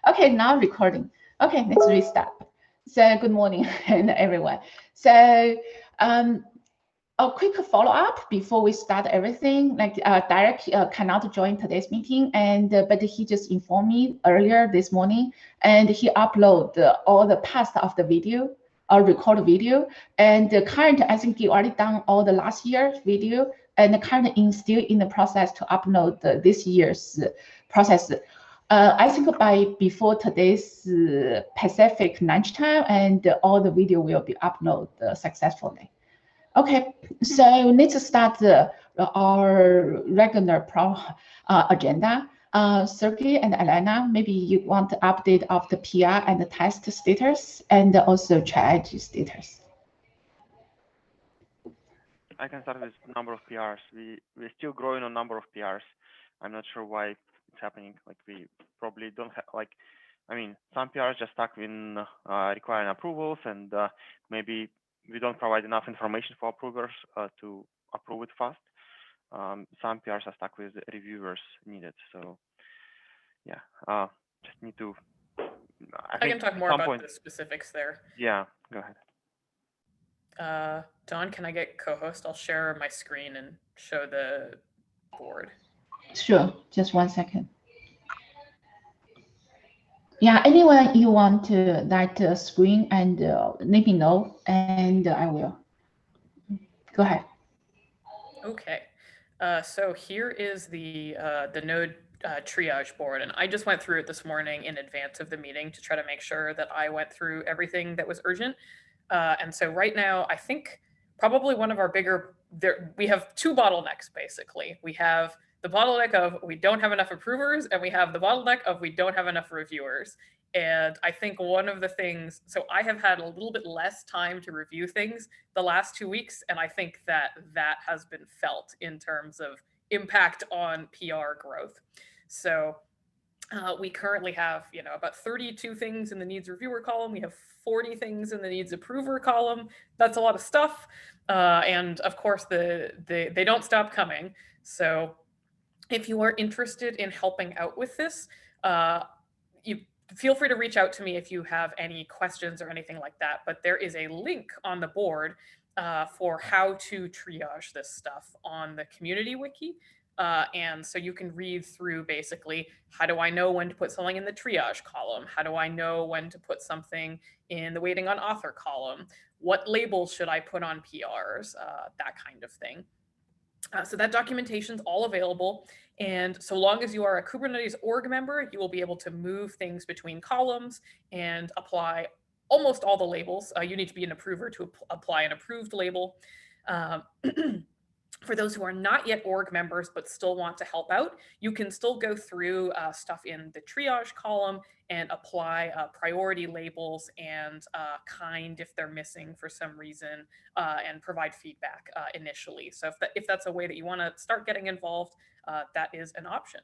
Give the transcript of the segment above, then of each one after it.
Okay, now recording. Okay, let's restart. So good morning, everyone. So a quick follow-up before we start everything. Like Derek cannot join today's meeting, and but he just informed me earlier this morning, and he uploaded all the past of the video or record video, and the current I think he already done all the last year's video, and the current still in the process to upload this year's process. I think by before today's Pacific lunchtime, and all the video will be uploaded successfully. Okay, so let's start our regular agenda. Sergey and Elena, maybe you want to update of the PR and the test status, and also triage status. I can start with number of PRs. We're still growing on number of PRs. I'm not sure why it's happening. Like we probably don't have I mean, some PRs just stuck in requiring approvals, and maybe we don't provide enough information for approvers to approve it fast. Some PRs are stuck with reviewers needed. So yeah, just need to. I can talk more about the specifics there. Yeah, go ahead. Don, can I get co-host? I'll share my screen and show the board. Sure, just 1 second. Yeah, anyone you want to that screen and let me know, and I will. Go ahead. Okay, so here is the node triage board, and I just went through it this morning in advance of the meeting to try to make sure that I went through everything that was urgent. And so right now, I think probably one of our bigger, we have two bottlenecks, basically. We have the bottleneck of we don't have enough approvers, and we have the bottleneck of we don't have enough reviewers. And I think one of the things, so I have had a little bit less time to review things the last 2 weeks, and I think that that has been felt in terms of impact on PR growth. So we currently have, about 32 things in the needs reviewer column. We have 40 things in the needs approver column. That's a lot of stuff. And of course, they don't stop coming. So if you are interested in helping out with this, you feel free to reach out to me if you have any questions or anything like that. But there is a link on the board for how to triage this stuff on the community wiki. And so you can read through basically, how do I know when to put something in the triage column? How do I know when to put something in the waiting on author column? What labels should I put on PRs? That kind of thing. So that documentation is all available. And so long as you are a Kubernetes org member, you will be able to move things between columns and apply almost all the labels. You need to be an approver to apply an approved label. For those who are not yet org members but still want to help out, you can still go through stuff in the triage column and apply priority labels and kind if they're missing for some reason, and provide feedback initially. So if that's a way that you want to start getting involved, that is an option.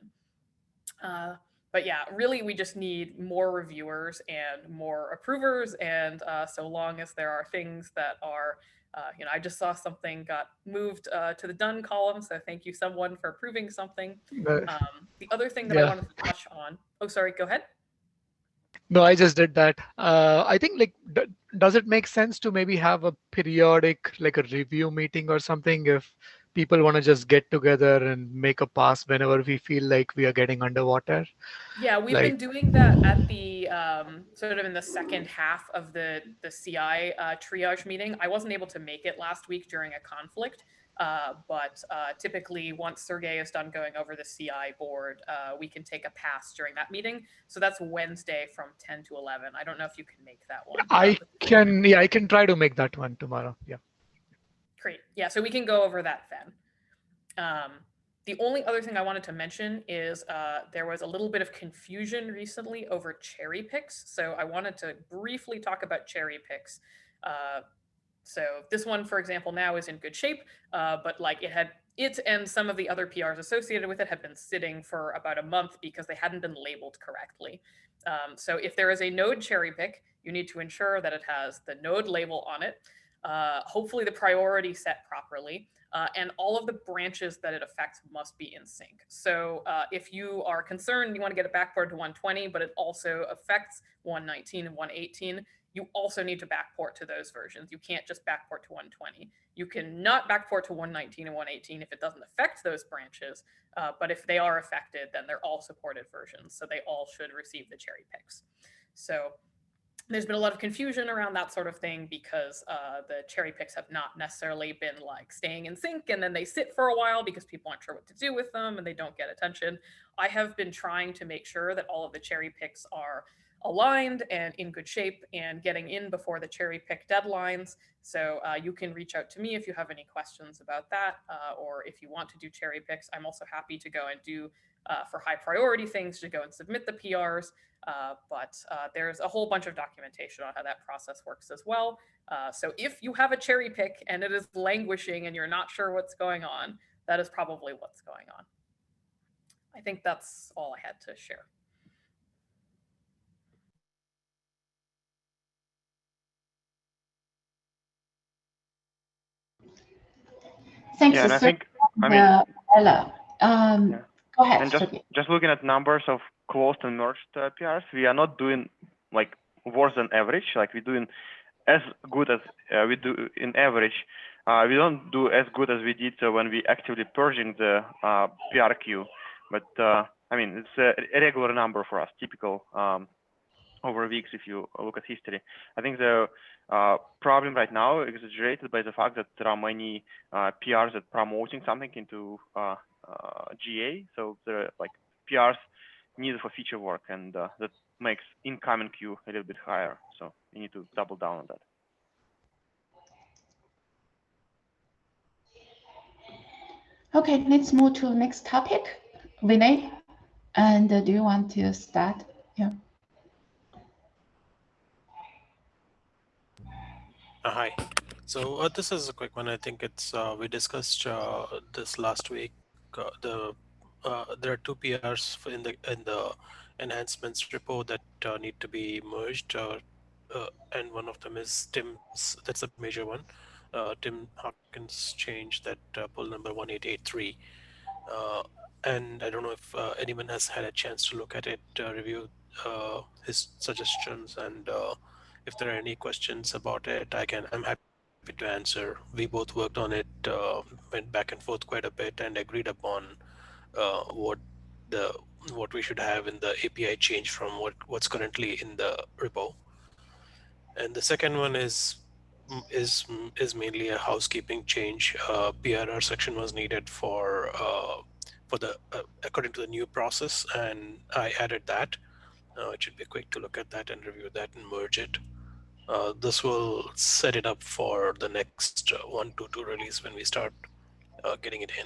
But yeah, really, we just need more reviewers and more approvers. And so long as there are things that are I just saw something got moved to the done column, so thank you someone for approving something. The other thing that I wanted to touch on, oh, sorry, go ahead. No, I just did that. I think does it make sense to maybe have a periodic, like a review meeting or something if people want to just get together and make a pass whenever we feel like we are getting underwater? Yeah, we've been doing that at the sort of in the second half of the CI triage meeting. I wasn't able to make it last week during a conflict, but typically once Sergey is done going over the CI board, we can take a pass during that meeting. So that's Wednesday from 10 to 11. I don't know if you can make that one. I can try to make that one tomorrow. Yeah. Great. Yeah, so we can go over that then. The only other thing I wanted to mention is there was a little bit of confusion recently over cherry picks. So I wanted to briefly talk about cherry picks. So this one, for example, now is in good shape, but like it and some of the other PRs associated with it have been sitting for about a month because they hadn't been labeled correctly. So if there is a node cherry pick, you need to ensure that it has the node label on it. Hopefully the priority set properly. and all of the branches that it affects must be in sync. So if you are concerned, you want to get it backport to 120, but it also affects 119 and 118, you also need to backport to those versions. You can't just backport to 120. You can not backport to 119 and 118 if it doesn't affect those branches, but if they are affected, then they're all supported versions. So they all should receive the cherry picks. So there's been a lot of confusion around that sort of thing because the cherry picks have not necessarily been like staying in sync, and then they sit for a while because people aren't sure what to do with them and they don't get attention. I have been trying to make sure that all of the cherry picks are aligned and in good shape and getting in before the cherry pick deadlines. So you can reach out to me if you have any questions about that, or if you want to do cherry picks. I'm also happy to go and do for high priority things to go and submit the PRs. But there's a whole bunch of documentation on how that process works as well. So if you have a cherry pick and it is languishing and you're not sure what's going on, that is probably what's going on. I think that's all I had to share. Thanks. Yeah, and I think, Ella. Yeah. Go ahead. And just looking at numbers of closed and merged PRs, we are not doing like worse than average. Like we're doing as good as we do in average. We don't do as good as we did when we actively purging the PR queue. But I mean, it's a regular number for us, typical over weeks if you look at history. I think the problem right now is exaggerated by the fact that there are many PRs that promoting something into GA. So there are like PRs needed for feature work, and that makes incoming queue a little bit higher. So you need to double down on that. Okay, let's move to the next topic. Vinay, and do you want to start? Yeah. Hi. So this is a quick one. I think it's we discussed this last week. There are two PRs in the enhancements repo that need to be merged, and one of them is Tim's. That's a major one. Tim Hawkins changed that pull number 1883, and I don't know if anyone has had a chance to look at it, review his suggestions, and if there are any questions about it, I'm happy to answer. We both worked on it, went back and forth quite a bit, and agreed upon what we should have in the API change from what's currently in the repo. And the second one is mainly a housekeeping change. PRR section was needed for the according to the new process, and I added that. It should be quick to look at that and review that and merge it. This will set it up for the next 1.2.2 release when we start getting it in.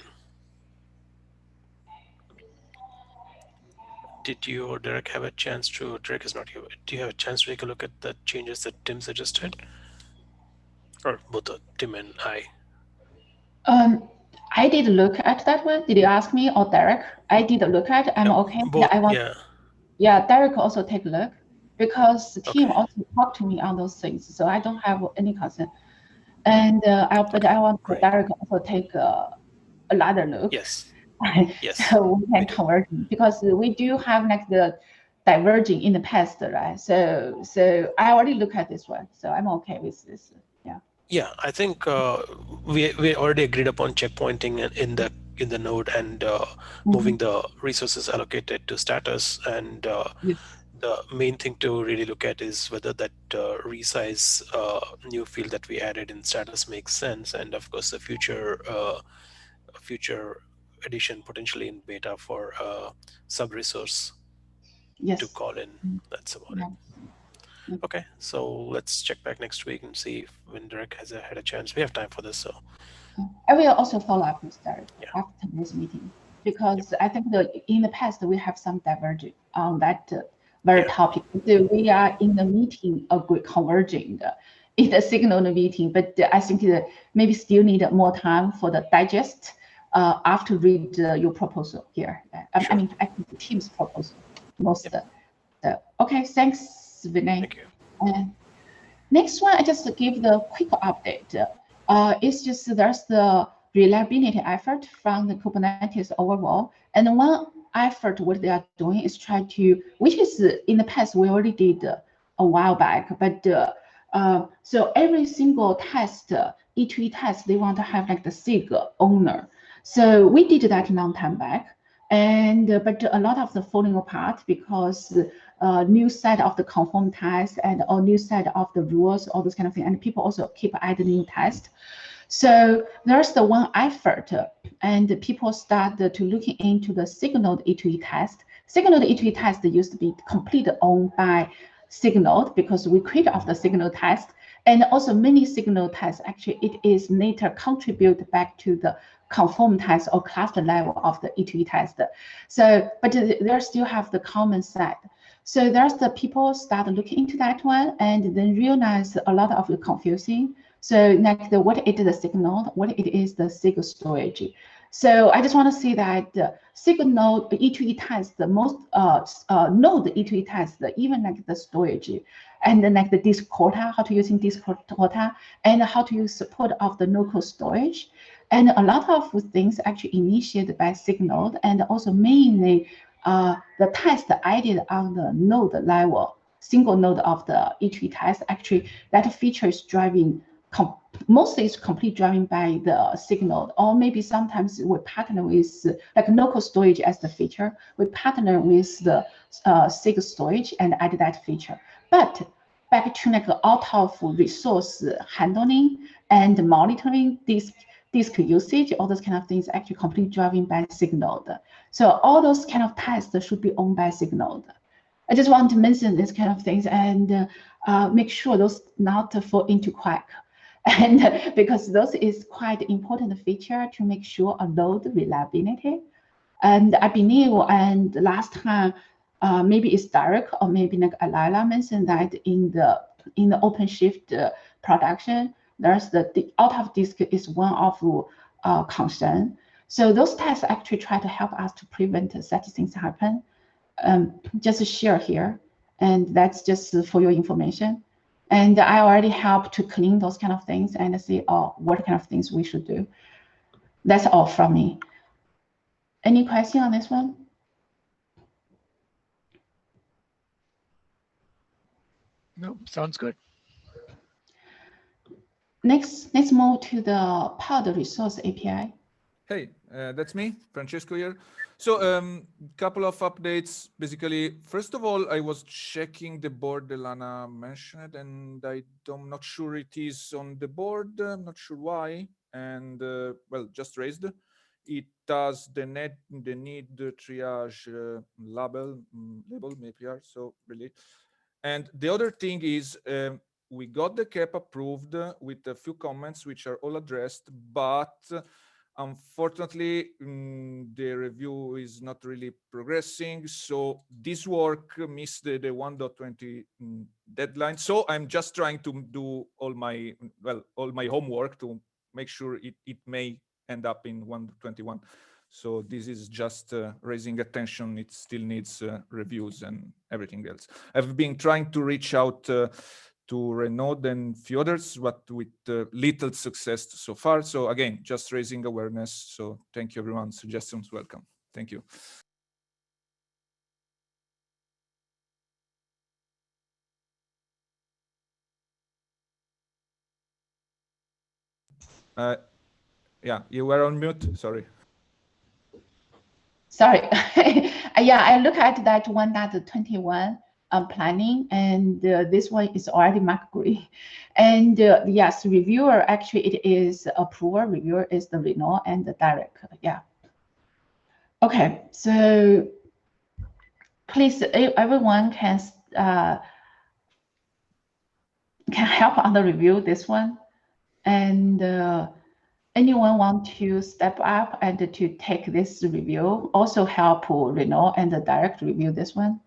Did you or Derek have a chance to? Derek is not here. Do you have a chance to take a look at the changes that Tim suggested, or both Tim and I? I did look at that one. Did you ask me or Derek? I did look at it. I'm okay. Both, yeah, Derek also take a look because the team Okay. also talked to me on those things, so I don't have any concern. And I want Derek also take another look. Yes. Yes. So we can convert because we do have like the diverging in the past, right? So I already look at this one, so I'm okay with this. Yeah. Yeah, I think we already agreed upon checkpointing in the node and moving the resources allocated to status. And the main thing to really look at is whether that resize new field that we added in status makes sense, and of course the future addition potentially in beta for sub resource to call in. That's about it. Okay, so let's check back next week and see if when Derek has had a chance. We have time for this, so. I will also follow up with Derek after this meeting because I think in the past we have some diverging on that very topic. So we are in the meeting converging in the SIG Node meeting, but I think maybe still need more time for the digest after read your proposal here. I mean, actually the team's proposal most. Okay, thanks. Vinay. Thank you. Next one, I just give the quick update. It's just there's the reliability effort from the Kubernetes overall. And one effort, what they are doing is try to, which is in the past we already did a while back, but so every single test, E2E test, they want to have like the SIG owner. So we did that a long time back. And but a lot of the falling apart because new set of the conform test and or new set of the rules, all those kind of things, and people also keep adding new tests. So there's the one effort, and people start to looking into the SIG Node E2E test. SIG Node E2E test used to be completely owned by SIG Node because we created of the SIG Node test, and also many SIG Node tests actually it is later contributed back to the conform test or cluster level of the E2E test. So, but there still have the common set. So there's the people start looking into that one and then realize a lot of the confusing. So like what it is the SIG Node, what it is the SIG storage. So I just want to say that the SIG Node E2E test, the most node E2E test, even like the storage and then like the disk quota, how to using disk quota and how to use support of the local storage. And a lot of things actually initiated by SIG Node and also mainly the test I did on the node level, single node of the E2E test, actually that feature is driving, mostly it's complete driving by the SIG Node, or maybe sometimes we partner with like local storage as the feature. We partner with the SIG storage and add that feature. But back to like out of resource handling and monitoring disk usage, all those kind of things actually completely driving by SIG Node. So all those kind of tests should be owned by SIG Node. I just want to mention these kind of things and make sure those not fall into crack. And because those is quite important feature to make sure a load reliability. And I believe, and last time, maybe it's Derek or maybe like Alila mentioned that in the OpenShift production, there's the out of disk is one of concern. So those tests actually try to help us to prevent such things happen. Just share here, and that's just for your information. And I already helped to clean those kind of things and see what kind of things we should do. That's all from me. Any question on this one? No, sounds good. Let's move to the pod resource API. Hey, that's me, Francesco here. So couple of updates. Basically, first of all, I was checking the board Lana mentioned, and I'm not sure it is on the board. I'm not sure why. And well, just raised. It does the need triage label API. So really, and the other thing is we got the cap approved with a few comments which are all addressed, but unfortunately, the review is not really progressing. So this work missed the 1.20 deadline. So I'm just trying to do all my homework to make sure it may end up in 1.21. So this is just raising attention. It still needs reviews and everything else. I've been trying to reach out to Renaud and few others, but with little success so far. So again, just raising awareness. So thank you, everyone. Suggestions welcome. Thank you. Yeah, you were on mute. Sorry. Sorry. Yeah, I look at that 1.21 planning, and this one is already marked green. And yes, reviewer, actually it is approver, reviewer is the Renaud and the Derek, yeah. Okay, so please, everyone can help on the review this one. And anyone want to step up and to take this review, also help Renaud and the Derek review this one.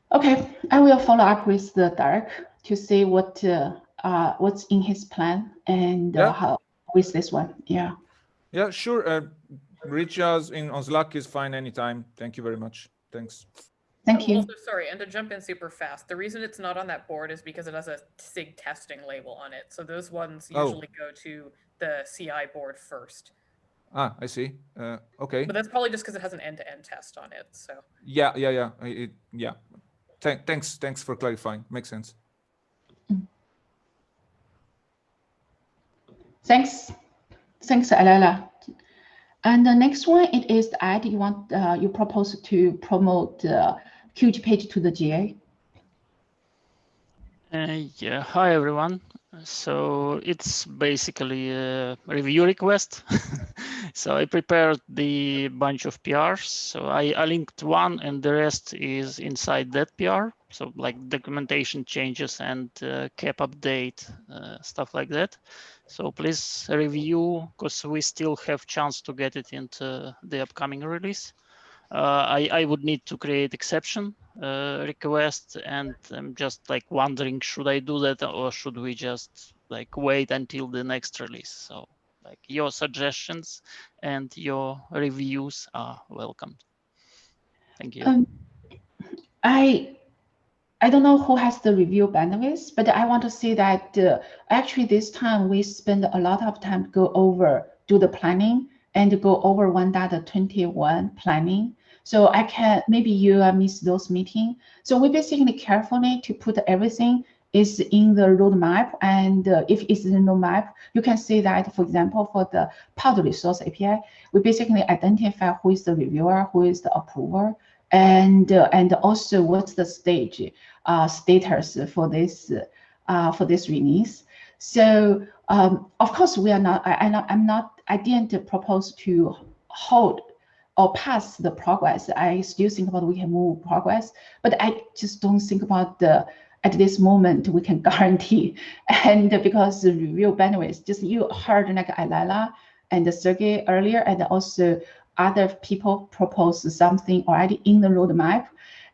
Okay, I will follow up with the Derek to see what's in his plan and how with this one. Yeah. Yeah, sure. reach us on Slack is fine anytime. Thank you very much. Thanks. Thank you. Also, sorry, and to jump in super fast, the reason it's not on that board is because it has a SIG testing label on it. So those ones usually go to the CI board first. Ah, I see. Okay. But that's probably just because it has an end-to-end test on it. So Yeah. Yeah. Thanks for clarifying. Makes sense. Thanks, Alala. And the next one, it is Ed. You propose to promote huge page to the GA. Yeah, hi everyone. So it's basically a review request. So I prepared the bunch of PRs. So I linked one and the rest is inside that PR. So like documentation changes and cap update, stuff like that. So please review because we still have chance to get it into the upcoming release. I would need to create exception request, and I'm just like wondering, should I do that or should we just like wait until the next release? So like your suggestions and your reviews are welcomed. Thank you. I don't know who has the review bandwidth, but I want to say that actually this time we spend a lot of time to go over, do the planning and go over 1.21 planning. So I can, maybe you miss those meetings. So we basically carefully to put everything is in the roadmap. And if it's in the roadmap, you can see that, for example, for the pod resource API, we basically identify who is the reviewer, who is the approver, and also what's the stage status for this release. So of course we are not. I didn't propose to hold or pass the progress. I still think about we can move progress, but I just don't think about at this moment we can guarantee. And because the review bandwidth, just you heard like Alala and Sergey earlier, and also other people propose something already in the roadmap,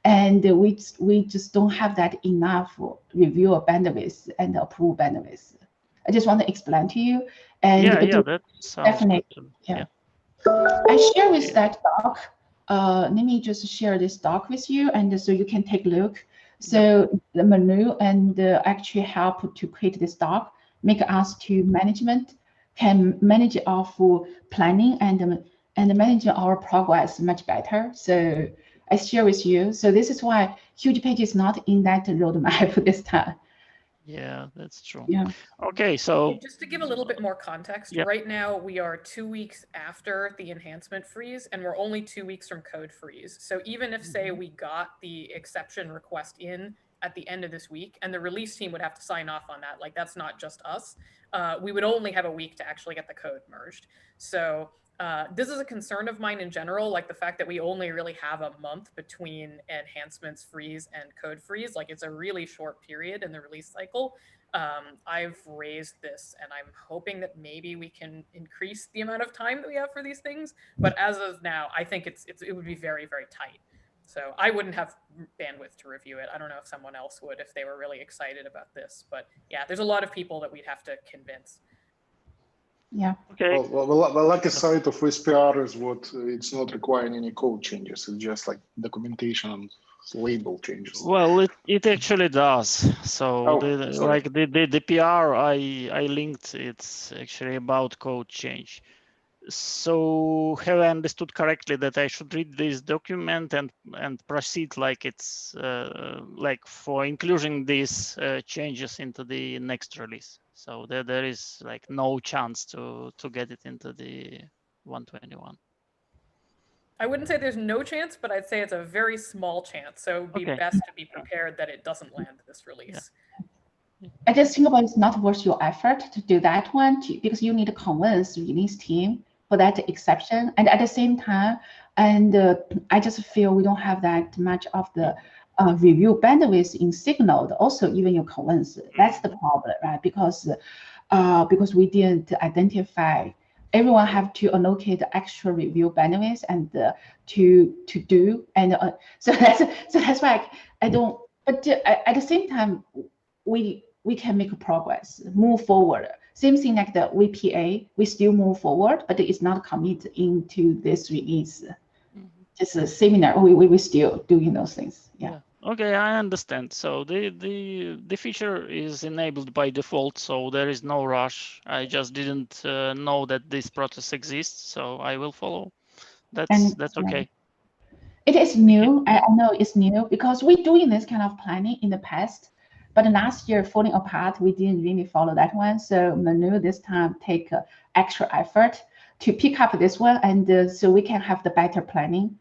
and we just don't have that enough review bandwidth and approve bandwidth. I just want to explain to you. And yeah, that sounds definitely good. Yeah. I share with that doc. Let me just share this doc with you, and so you can take a look. So the menu and actually help to create this doc, make us to management can manage our planning and manage our progress much better. So I share with you. So this is why huge page is not in that roadmap this time. Yeah, that's true. Yeah. Okay, so just to give a little bit more context, right now we are 2 weeks after the enhancement freeze, and we're only 2 weeks from code freeze. So even if, say, we got the exception request in at the end of this week, and the release team would have to sign off on that, like that's not just us, we would only have a week to actually get the code merged. So this is a concern of mine in general, like the fact that we only really have a month between enhancements freeze and code freeze. Like it's a really short period in the release cycle. I've raised this and I'm hoping that maybe we can increase the amount of time that we have for these things. But as of now, I think it would be very, very tight. So I wouldn't have bandwidth to review it. I don't know if someone else would, if they were really excited about this. But yeah, there's a lot of people that we'd have to convince. Yeah. Okay. Well, the lucky side of this PR is what it's not requiring any code changes. It's just like documentation label changes. Well, it actually does. So the PR I linked, it's actually about code change. So have I understood correctly that I should read this document and proceed like it's like for including these changes into the next release? So there is like no chance to get it into the 121. I wouldn't say there's no chance, but I'd say it's a very small chance. So it'd be best to be prepared that it doesn't land this release. Yeah. I just think about it's not worth your effort to do that one because you need to convince the release team for that exception. And at the same time, and I just feel we don't have that much of the review bandwidth in SIG Node. Also, even you convince, that's the problem, right? Because we didn't identify. Everyone have to allocate the extra review bandwidth and to do, and so that's why I don't. But at the same time, we can make progress, move forward. Same thing like the VPA, we still move forward, but it's not committed into this release. Just a seminar, we still doing those things. Yeah. Okay, I understand. So the feature is enabled by default, so there is no rush. I just didn't know that this process exists, so I will follow. That's okay. It is new. I know it's new because we're doing this kind of planning in the past, but last year falling apart, we didn't really follow that one. So Manu this time take extra effort to pick up this one, and so we can have the better planning.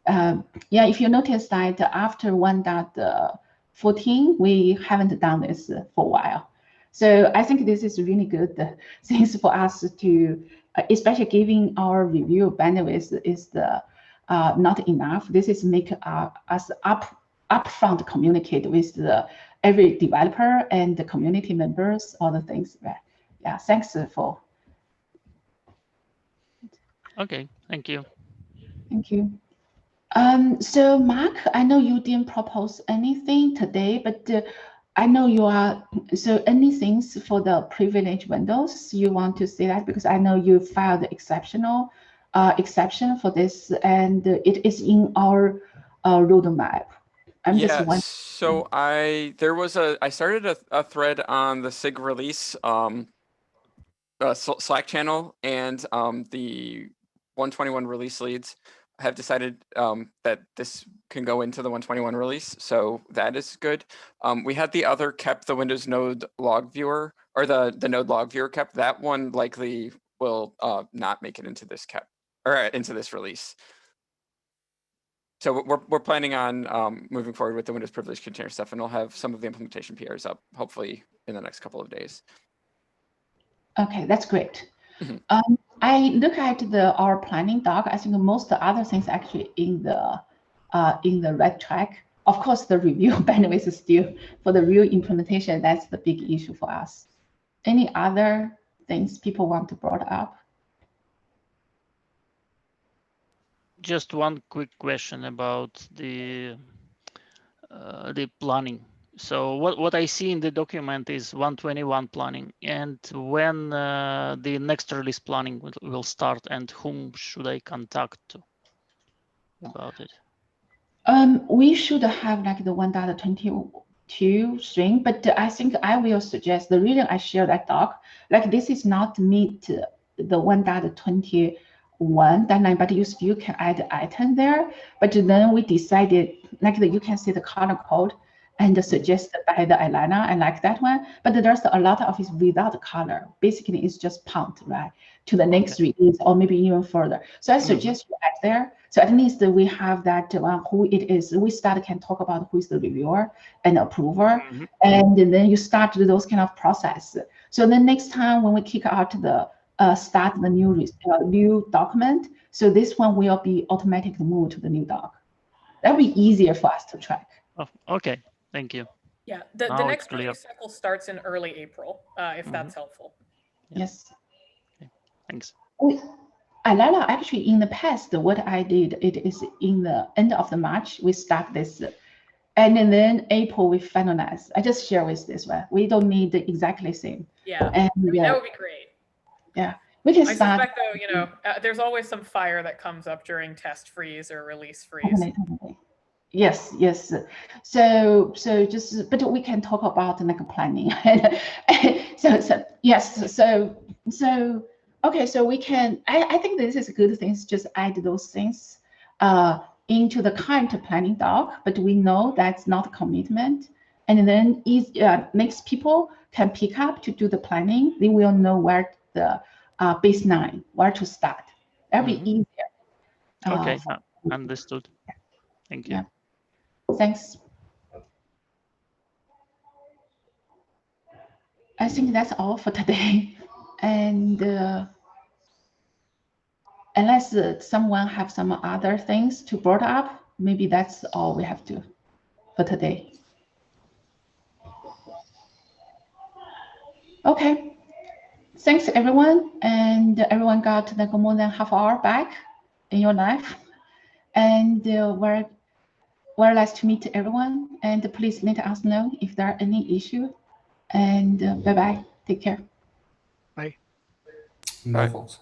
Yeah, if you notice that after 1.14, we haven't done this for a while. So I think this is really good things for us to, especially giving our review bandwidth is not enough. This is make us upfront communicate with every developer and the community members, all the things. Yeah, thanks for. Okay, thank you. Thank you. So Mark, I know you didn't propose anything today, but I know you are, so anything for the privilege windows, you want to say that because I know you filed exception for this and it is in our roadmap. So I started a thread on the SIG release Slack channel, and the 121 release leads have decided that this can go into the 121 release, so that is good. We had the other kept the Windows Node log viewer, or the Node log viewer kept. That one likely will not make it into this into this release. So we're planning on moving forward with the Windows privilege container stuff, and we'll have some of the implementation PRs up hopefully in the next couple of days. Okay, that's great. I look at our planning doc. I think most of the other things actually in the red track. Of course, the review bandwidth is still for the real implementation. That's the big issue for us. Any other things people want to brought up? Just one quick question about the planning. So what I see in the document is 121 planning, and when the next release planning will start, and whom should I contact about it? We should have like the 1.22 string, but I think I will suggest the reason I share that doc, like this is not meet the 1.21 deadline, but you still can add item there. But then we decided like you can see the color code and suggested by the Elena. I like that one, but there's a lot of it without color. Basically, it's just pumped right to the next release or maybe even further. So I suggest you add there. So at least we have that who it is. We can talk about who is the reviewer and approver, and then you start those kind of process. So the next time when we kick out the start the new document, so this one will be automatically moved to the new doc. That'll be easier for us to track. Oh, okay. Thank you. Yeah, the next release cycle starts in early April, if that's helpful. Yes. Okay. Thanks. Alana, actually, in the past, what I did, it is in the end of the March, we start this. And then April, we finalize. I just share with this one. We don't need the exactly same. Yeah, and, I mean, that would be great. Yeah, we can start. I suspect, though, you know, there's always some fire that comes up during test freeze or release freeze. Totally. Yes, yes. So just, but we can talk about like planning. Okay, so we can. I think this is a good thing. Just add those things into the current planning doc, but we know that's not a commitment, and then next people can pick up to do the planning. They will know where the baseline, where to start. That'll be easier. Okay, understood. Thank you. Yeah. Thanks. I think that's all for today. And unless someone have some other things to brought up, maybe that's all we have to for today. Okay. Thanks everyone. And everyone got like more than half hour back in your life. And we're nice to meet everyone. And please let us know if there are any issue. And bye-bye. Take care. No Bye. faults.